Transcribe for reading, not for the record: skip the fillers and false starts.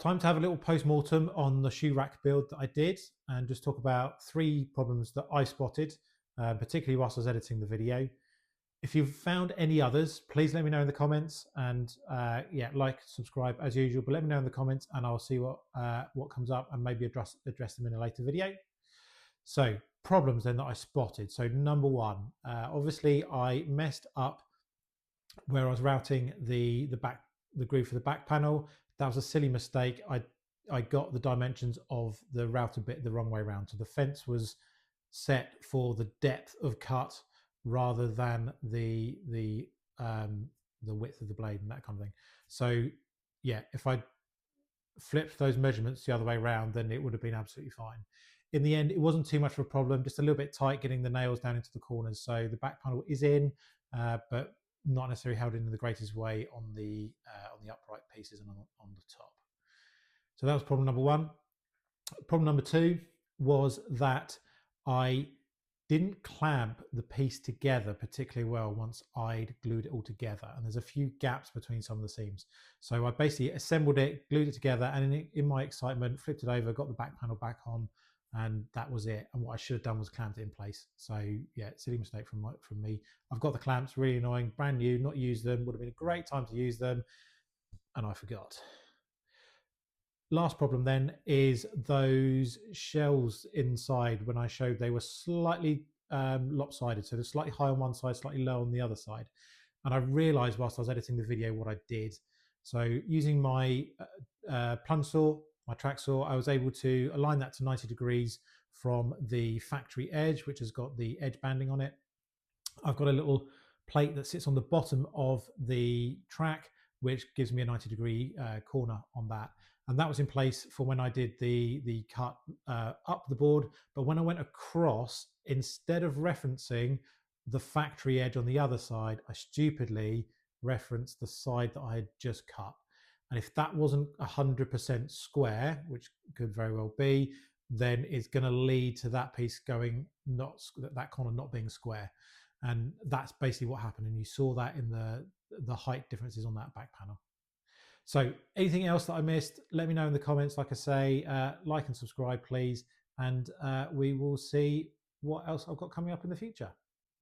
Time to have a little post-mortem on the shoe rack build that I did and just talk about 3 problems that I spotted, particularly whilst I was editing the video. If you've found any others, please let me know in the comments, and yeah, like, subscribe as usual, but let me know in the comments and I'll see what comes up and maybe address them in a later video. So problems then that I spotted. So number 1, obviously I messed up where I was routing the groove for the back panel. That was a silly mistake. I got the dimensions of the router bit the wrong way around. So the fence was set for the depth of cut rather than the width of the blade and that kind of thing. So yeah, if I flipped those measurements the other way around, then it would have been absolutely fine. In the end, it wasn't too much of a problem, just a little bit tight getting the nails down into the corners. So the back panel is in, but not necessarily held in the greatest way on the upright pieces and on the top. So that was problem number 1. Problem number 2 was that I didn't clamp the piece together particularly well once I'd glued it all together, and there's a few gaps between some of the seams. So I basically assembled it, glued it together, and in my excitement flipped it over, got the back panel back on, and that was it. And what I should have done was clamped it in place. So yeah, silly mistake from me. I've got the clamps, really annoying, brand new, not used them, would have been a great time to use them, and I forgot. Last problem then is those shells inside. When I showed, they were slightly lopsided, so they're slightly high on one side, slightly low on the other side. And I realized whilst I was editing the video what I did. So using my plunge saw, my track saw, I was able to align that to 90 degrees from the factory edge, which has got the edge banding on it. I've got a little plate that sits on the bottom of the track, which gives me a 90-degree corner on that. And that was in place for when I did the cut up the board. But when I went across, instead of referencing the factory edge on the other side, I stupidly referenced the side that I had just cut. And if that wasn't 100% square, which could very well be, then it's going to lead to that piece going that corner not being square. And that's basically what happened. And you saw that in the height differences on that back panel. So anything else that I missed, let me know in the comments. Like I say, like and subscribe, please. And we will see what else I've got coming up in the future.